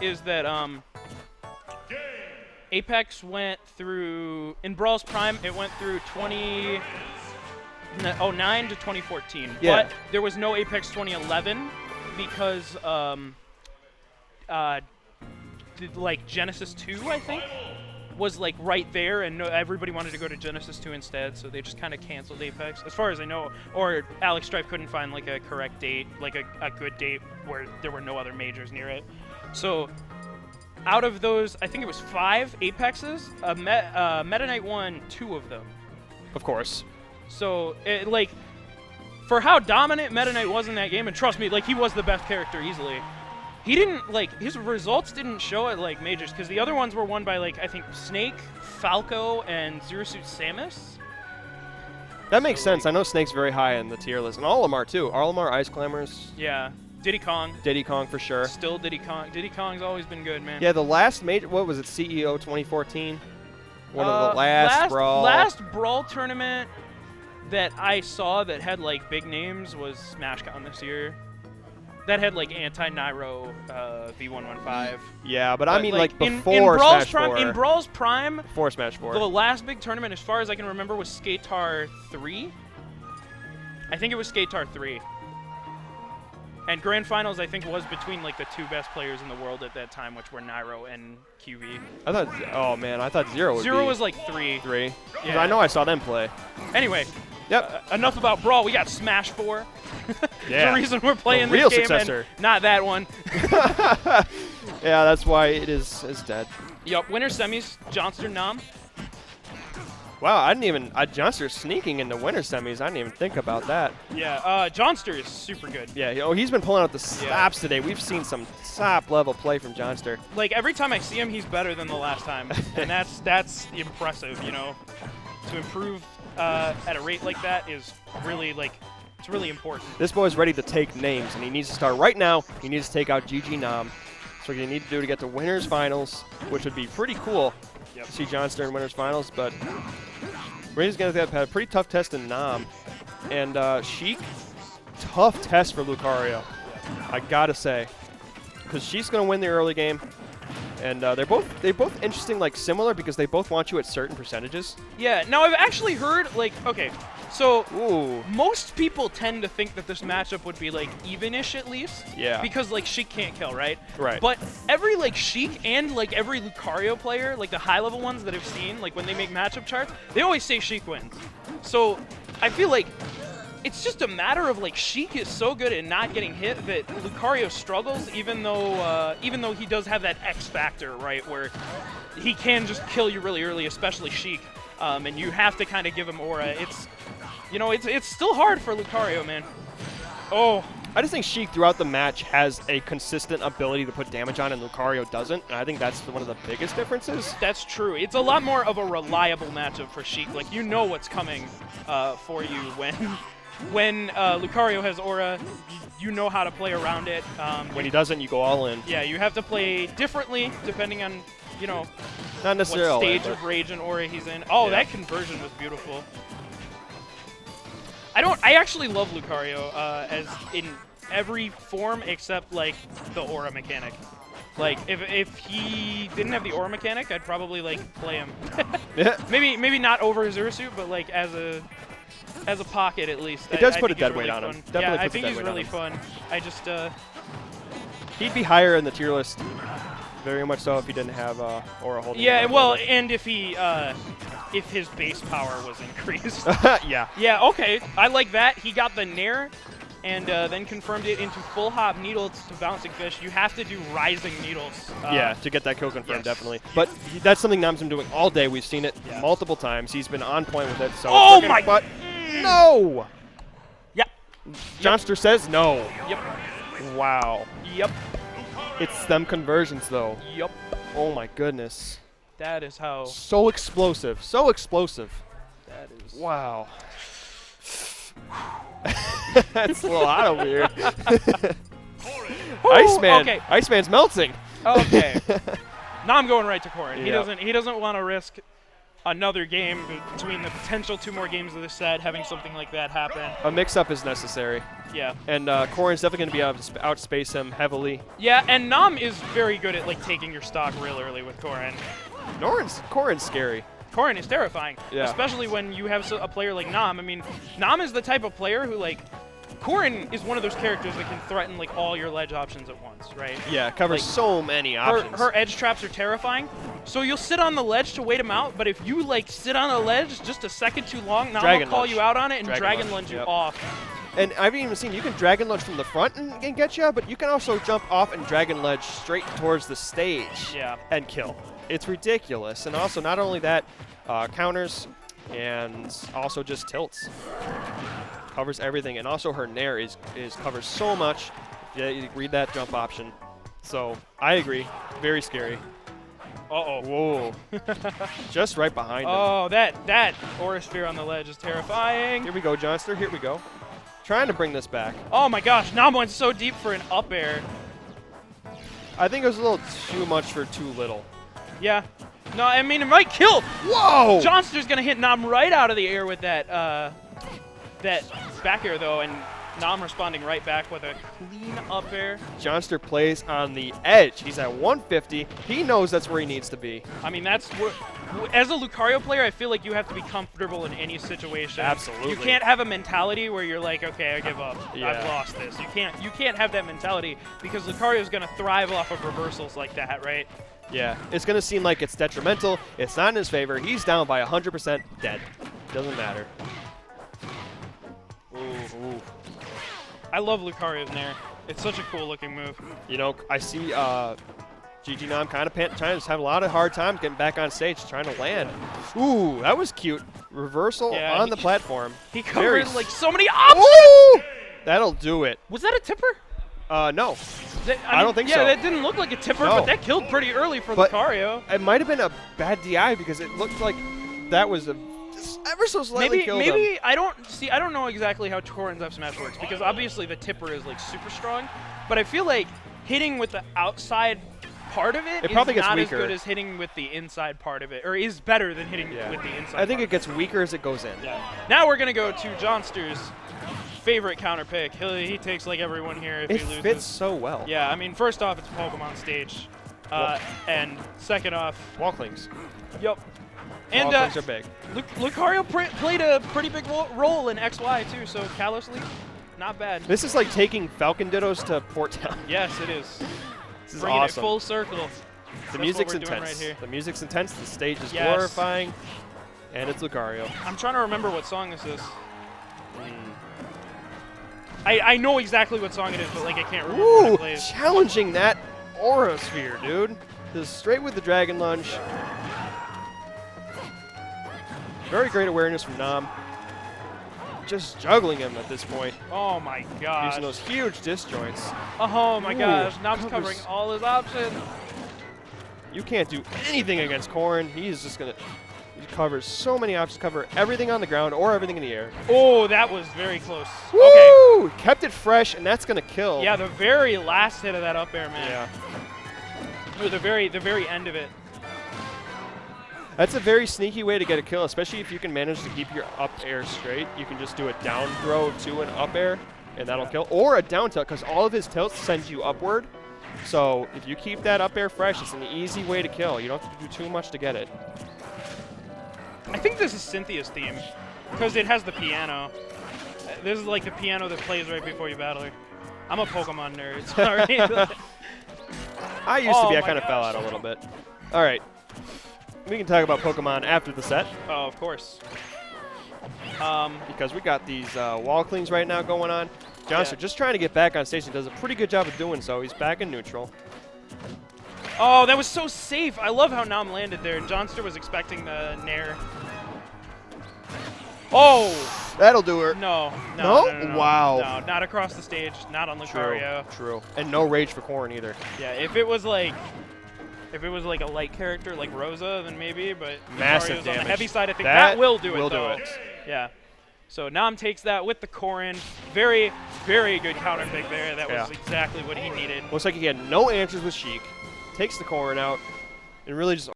is that Apex went through, in Brawl's Prime, it went through 2009 to 2014. Yeah. But there was no Apex 2011 because, like, Genesis 2, I think, was, like, right there, and everybody wanted to go to Genesis 2 instead, so they just kind of canceled Apex, as far as I know. Or Alex Strife couldn't find, like, a correct date, like a good date where there were no other majors near it. So out of those, I think it was 5 Apexes, Meta Knight won 2 of them. Of course. So, like, for how dominant Meta Knight was in that game, and trust me, like, he was the best character easily. He didn't, like, his results didn't show at, like, majors, because the other ones were won by, like, I think Snake, Falco, and Zero Suit Samus. That makes sense. I know Snake's very high in the tier list, and all of them are, too. All of them are Ice Clambers. Yeah. Diddy Kong. Diddy Kong, for sure. Still Diddy Kong. Diddy Kong's always been good, man. Yeah, the last major, what was it, CEO 2014? One of the last Brawl. Last Brawl tournament that I saw that had, like, big names was SmashCon this year. That had, like, anti-Nairo V115. Yeah, but I mean, like, before in Brawl's Smash Prime, 4. in Brawl's Prime, Before Smash 4. the last big tournament, as far as I can remember, was Skatar 3. I think it was Skatar 3. And Grand Finals, I think, was between, like, the 2 best players in the world at that time, which were Nairo and QV. I thought, oh man, I thought Zero would Zero be was, like, 3. 3. Yeah. I know I saw them play. Anyway. Yep. Enough about Brawl. We got Smash 4. Yeah. The reason we're playing The real this game, successor. and not that one. Yeah, that's why it is dead. Yup. Winner semis, Johnnstr Nam. Wow, I didn't even, Johnnstr sneaking into winter semis. I didn't even think about that. Yeah, Johnnstr is super good. Yeah, he's been pulling out the stops today. We've seen some top level play from Johnnstr. Like, every time I see him, he's better than the last time. And that's impressive, you know. To improve at a rate like that is really, like, it's really important. This boy's ready to take names, and he needs to start right now. He needs to take out GG Nam. So what you need to do to get to winners finals, which would be pretty cool to see Johnnstr in winners finals, but Brady's going to have a pretty tough test in Nam. And Sheik, tough test for Lucario, I gotta say, because Sheik's going to win the early game. And they're both interesting, like, similar, because they both want you at certain percentages. Yeah. Now, I've actually heard, like, okay, so Ooh. most people tend to think that this matchup would be, like, even-ish at least. Yeah. Because, like, Sheik can't kill, right? Right. But every, like, Sheik and, like, every Lucario player, like, the high-level ones that I've seen, like, when they make matchup charts, they always say Sheik wins. So I feel like it's just a matter of, like, Sheik is so good at not getting hit that Lucario struggles, even though he does have that X factor, right, where he can just kill you really early, especially Sheik, and you have to kind of give him aura. It's, you know, it's still hard for Lucario, man. Oh. I just think Sheik throughout the match has a consistent ability to put damage on, and Lucario doesn't. And I think that's one of the biggest differences. That's true. It's a lot more of a reliable matchup for Sheik. Like, you know what's coming for you when Lucario has aura, you know how to play around it. When he doesn't, you go all in. Yeah, you have to play differently depending on, you know, Not necessarily what stage of rage and aura he's in. Oh, Yeah. that conversion was beautiful. I actually love Lucario as in every form except, like, the aura mechanic. Like, if he didn't have the aura mechanic, I'd probably, like, play him. Yeah. Maybe not over Zero Suit, but, like, as a pocket at least. It does I put a think he's dead weight really on him. fun. Definitely Yeah, I puts a think dead he's weight on really him. fun. I just He'd be higher in the tier list, very much so, if he didn't have aura holding. yeah, him down. well, and if his base power was increased. Yeah. Yeah, okay, I like that. He got the Nair, and then confirmed it into full hop needles to bouncing fish. You have to do rising needles. Yeah, to get that kill confirmed, yes. definitely. But that's something Nam's been doing all day. We've seen it Yeah. multiple times. He's been on point with it. So Oh it's working, my- But no! Yep. Johnnstr says no. Yep. Wow. Yep. It's them conversions, though. Yep. Oh my goodness. That is how. So explosive. So explosive. That is. Wow. That's a little hot over here. Iceman. Okay. Iceman's melting. Okay. Now I'm going right to Corrin. Yeah. He doesn't want to risk another game between the potential 2 more games of the set, having something like that happen. A mix-up is necessary. Yeah. And Corrin's definitely going to be able to outspace him heavily. Yeah, and Nam is very good at like taking your stock real early with Corrin. Corrin's scary. Corrin is terrifying, yeah. especially when you have a player like Nam. I mean, Nam is the type of player who like. Corrin is one of those characters that can threaten like all your ledge options at once, right? Yeah, covers like, so many options. Her edge traps are terrifying. So you'll sit on the ledge to wait him out, but if you like sit on a ledge just a second too long, Nam will call you out on it and dragon lunge you off. And I've even seen you can dragon lunge from the front and get you, but you can also jump off and dragon ledge straight towards the stage and kill. It's ridiculous. And also not only that, counters and also just tilts. Covers everything, and also her nair is covers so much. Yeah, you read that jump option. So I agree, very scary. Uh-oh. Whoa. Just right behind him. Oh, that Aura Sphere on the ledge is terrifying. Here we go, Johnnstr, here we go. Trying to bring this back. Oh my gosh, Nam went so deep for an up air. I think it was a little too much for too little. Yeah. No, I mean, it might kill. Whoa! Johnnstr's gonna hit Nam right out of the air with that that back air though, and Nam responding right back with a clean up air. Johnnstr plays on the edge. He's at 150. He knows that's where he needs to be. I mean, that's where, as a Lucario player, I feel like you have to be comfortable in any situation. Absolutely. You can't have a mentality where you're like, okay, I give up. Yeah. I've lost this. You can't have that mentality because Lucario's gonna thrive off of reversals like that, right? Yeah, it's gonna seem like it's detrimental. It's not in his favor. He's down by 100% dead. Doesn't matter. Ooh. I love Lucario's Nair. It's such a cool looking move. You know, I see GG Nam kind of trying to just have a lot of hard times getting back on stage, trying to land. Ooh, that was cute. Reversal on the platform. He covered like so many options. Ooh! That'll do it. Was that a tipper? No. I don't think so. Yeah, that didn't look like a tipper, but that killed pretty early for Lucario. It might have been a bad DI because it looked like that was a ever so slightly killed him. Maybe I don't know exactly how Corrin's up smash works because obviously the tipper is like super strong, but I feel like hitting with the outside part of it probably is gets not weaker. as good as hitting with the inside part of it, or is better than hitting with the inside. I think it gets weaker as it goes in. Yeah. Now we're gonna go to Johnstr's favorite counter pick. He takes like everyone here if he loses. It fits so well. Yeah, I mean, first off, it's Pokemon stage, and second off, wall clings. Yep. And wall clings are big. Lucario played a pretty big role in XY too, so callously, not bad. This is like taking Falcon Dittos to Port Town. Yes, it is. This is Bringing awesome. it full circle. The music's intense. Right here. The music's intense. The stage is glorifying, and it's Lucario. I'm trying to remember what song this is. I know exactly what song it is, but like I can't remember what it plays. Challenging that Aura Sphere, dude. Just straight with the Dragon Lunge. Very great awareness from Nam. Just juggling him at this point. Oh my gosh. Using those huge disjoints. Oh my gosh. Nam's covering all his options. You can't do anything against Corrin. He's just gonna. He covers so many options. Cover everything on the ground or everything in the air. Oh, that was very close. Woo! Okay. Kept it fresh, and that's gonna kill. Yeah, the very last hit of that up air, man. Yeah. Or the very end of it. That's a very sneaky way to get a kill, especially if you can manage to keep your up air straight. You can just do a down throw to an up air, and that'll kill. Or a down tilt, because all of his tilts send you upward. So if you keep that up air fresh, it's an easy way to kill. You don't have to do too much to get it. I think this is Cynthia's theme, because it has the piano. This is like the piano that plays right before you battle her. I'm a Pokemon nerd, sorry. I used to be. I kind of fell out a little bit. All right. We can talk about Pokemon after the set. Oh, of course. Because we got these wall cleans right now going on. Johnnstr just trying to get back on stage. He does a pretty good job of doing so. He's back in neutral. Oh, that was so safe. I love how Nam landed there. Johnnstr was expecting the Nair. Oh! That'll do her. No. Wow. No, not across the stage. Not on Lucario. True. And no rage for Corrin either. Yeah, if it was like a light character like Rosa, then maybe, but massive Lucario's damage. on the heavy side. I think that will do it, though. Yeah. So Nam takes that with the Corrin. Very, very good counter pick there. That was exactly what he needed. Looks like he had no answers with Sheik. Takes the Corrin out and really just